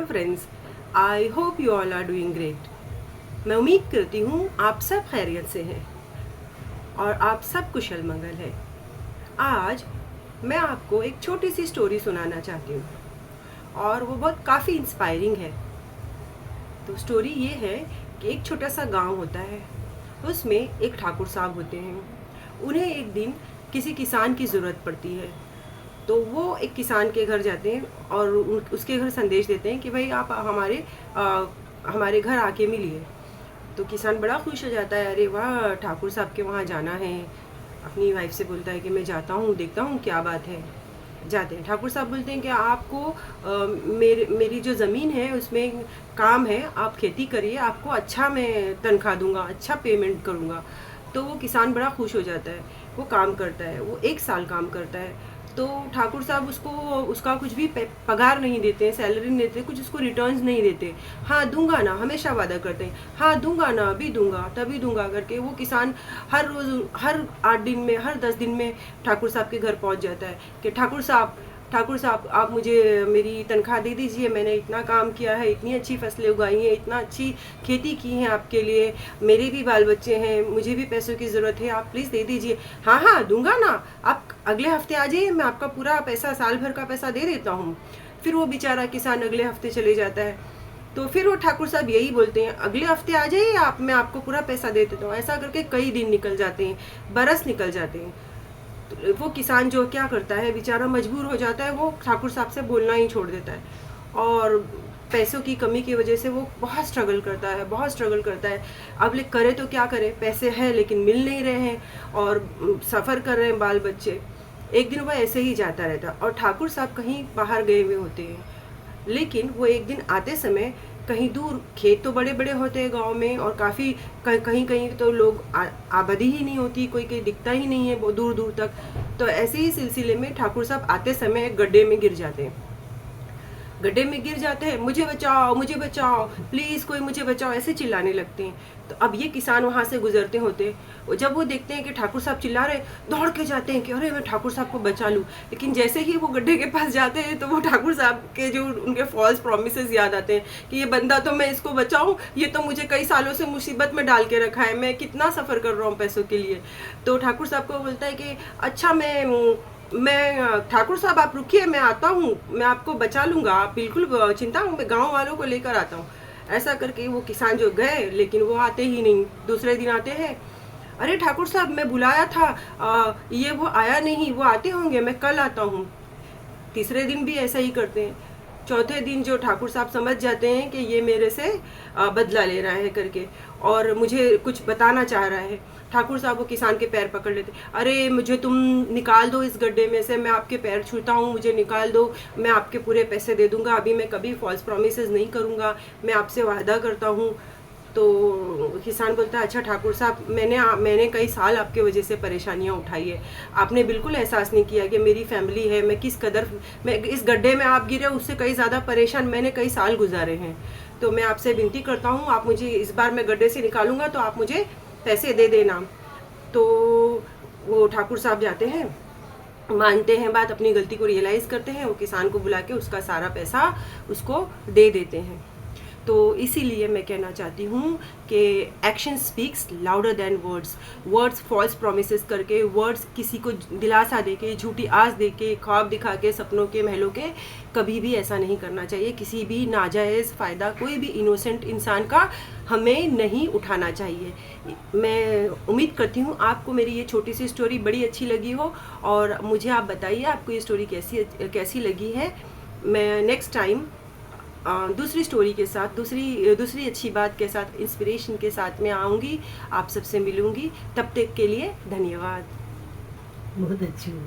Friends, I hope you all are doing great. मैं उम्मीद करती हूँ आप सब खैरियत से हैं और आप सब कुशल मंगल है। आज मैं आपको एक छोटी सी स्टोरी सुनाना चाहती हूँ और वो बहुत काफ़ी इंस्पायरिंग है। तो स्टोरी ये है कि एक छोटा सा गांव होता है, उसमें एक ठाकुर साहब होते हैं। उन्हें एक दिन किसी किसान की ज़रूरत पड़ती है, तो वो एक किसान के घर जाते हैं और उसके घर संदेश देते हैं कि भाई आप हमारे घर आके मिलिए। तो किसान बड़ा खुश हो जाता है, अरे वाह, ठाकुर साहब के वहाँ जाना है। अपनी वाइफ से बोलता है कि मैं जाता हूँ, देखता हूँ क्या बात है। जाते हैं। ठाकुर साहब बोलते हैं कि आपको मेरी जो ज़मीन है उसमें काम है, आप खेती करिए, आपको अच्छा मैं तनख्वाह दूंगा, अच्छा पेमेंट करूँगा। तो वो किसान बड़ा खुश हो जाता है, वो काम करता है, वो 1 साल काम करता है। तो ठाकुर साहब उसका कुछ भी पगार नहीं देते, सैलरी नहीं देते, कुछ उसको रिटर्न्स नहीं देते। हाँ दूंगा ना, हमेशा वादा करते हैं, हाँ दूंगा ना, अभी दूंगा तभी दूंगा करके वो किसान हर रोज़, हर 8 दिन में, हर 10 दिन में ठाकुर साहब के घर पहुंच जाता है कि ठाकुर साहब आप मुझे मेरी तनख्वाह दे दीजिए, मैंने इतना काम किया है, इतनी अच्छी फसलें उगाई हैं, इतना अच्छी खेती की है आपके लिए, मेरे भी बाल बच्चे हैं, मुझे भी पैसों की ज़रूरत है, आप प्लीज़ दे दीजिए। हाँ हाँ दूंगा ना, आप अगले हफ्ते आ जाइए, मैं आपका पूरा पैसा, साल भर का पैसा दे देता हूँ। फिर वो बेचारा किसान अगले हफ्ते चले जाता है। तो फिर वो ठाकुर साहब यही बोलते हैं, अगले हफ्ते आ जाइए आप, मैं आपको पूरा पैसा दे देता हूँ। ऐसा करके कई दिन निकल जाते हैं, बरस निकल जाते हैं। तो वो किसान जो क्या करता है, बेचारा मजबूर हो जाता है, वो ठाकुर साहब से बोलना ही छोड़ देता है और पैसों की कमी की वजह से वो बहुत स्ट्रगल करता है। अब ले करे तो क्या करे, पैसे हैं लेकिन मिल नहीं रहे हैं और सफ़र कर रहे हैं बाल बच्चे। एक दिन वह ऐसे ही जाता रहता और ठाकुर साहब कहीं बाहर गए हुए होते हैं, लेकिन वो एक दिन आते समय कहीं दूर, खेत तो बड़े बड़े होते हैं गांव में और काफ़ी कहीं कहीं तो लोग आबादी ही नहीं होती, कोई कहीं दिखता ही नहीं है वो दूर दूर तक। तो ऐसे ही सिलसिले में ठाकुर साहब आते समय एक गड्ढे में गिर जाते हैं। मुझे बचाओ, मुझे बचाओ, प्लीज़ कोई मुझे बचाओ, ऐसे चिल्लाने लगते हैं। तो अब ये किसान वहाँ से गुजरते होते, जब वो देखते हैं कि ठाकुर साहब चिल्ला रहे, दौड़ के जाते हैं कि अरे मैं ठाकुर साहब को बचा लूँ। लेकिन जैसे ही वो गड्ढे के पास जाते हैं तो वो ठाकुर साहब के जो उनके फॉल्स प्रॉमिसेस याद आते हैं कि ये बंदा तो मैं इसको बचाऊँ, ये तो मुझे कई सालों से मुसीबत में डाल के रखा है, मैं कितना सफ़र कर रहा हूँ पैसों के लिए। तो ठाकुर साहब को बोलता है कि अच्छा मैं ठाकुर साहब आप रुकिए, मैं आता हूँ, मैं आपको बचा लूँगा, आप बिल्कुल चिंता, मैं गांव वालों को लेकर आता हूँ। ऐसा करके वो किसान जो गए, लेकिन वो आते ही नहीं। दूसरे दिन आते हैं, अरे ठाकुर साहब मैं बुलाया था, ये वो आया नहीं, वो आते होंगे, मैं कल आता हूँ। तीसरे दिन भी ऐसा ही करते हैं। चौथे दिन जो ठाकुर साहब समझ जाते हैं कि ये मेरे से बदला ले रहा है करके और मुझे कुछ बताना चाह रहा है, ठाकुर साहब वो किसान के पैर पकड़ लेते, अरे मुझे तुम निकाल दो इस गड्ढे में से, मैं आपके पैर छूता हूँ, मुझे निकाल दो, मैं आपके पूरे पैसे दे दूंगा, अभी मैं कभी फॉल्स प्रॉमिसेस नहीं करूँगा, मैं आपसे वादा करता हूँ। तो किसान बोलता है, अच्छा ठाकुर साहब, मैंने कई साल आपके वजह से परेशानियां उठाई है, आपने बिल्कुल एहसास नहीं किया कि मेरी फैमिली है, मैं इस गड्ढे में आप गिरे उससे कई ज़्यादा परेशान मैंने कई साल गुजारे हैं। तो मैं आपसे विनती करता हूँ, आप मुझे इस बार मैं गड्ढे से निकालूंगा तो आप मुझे पैसे दे देना। तो वो ठाकुर साहब जाते हैं, मानते हैं बात, अपनी गलती को रियलाइज़ करते हैं, वो किसान को बुला के उसका सारा पैसा उसको दे देते हैं। तो इसीलिए मैं कहना चाहती हूँ कि action speaks louder than words false promises करके, वर्ड्स किसी को दिलासा देके, झूठी आस देके, ख्वाब दिखा के, सपनों के महलों के, कभी भी ऐसा नहीं करना चाहिए। किसी भी नाजायज़ फ़ायदा कोई भी इनोसेंट इंसान का हमें नहीं उठाना चाहिए। मैं उम्मीद करती हूँ आपको मेरी ये छोटी सी स्टोरी बड़ी अच्छी लगी हो और मुझे आप बताइए आपको ये स्टोरी कैसी लगी है। मैं नेक्स्ट टाइम दूसरी स्टोरी के साथ, दूसरी अच्छी बात के साथ, इंस्पिरेशन के साथ मैं आऊँगी, आप सबसे मिलूँगी। तब तक के लिए धन्यवाद। बहुत अच्छी।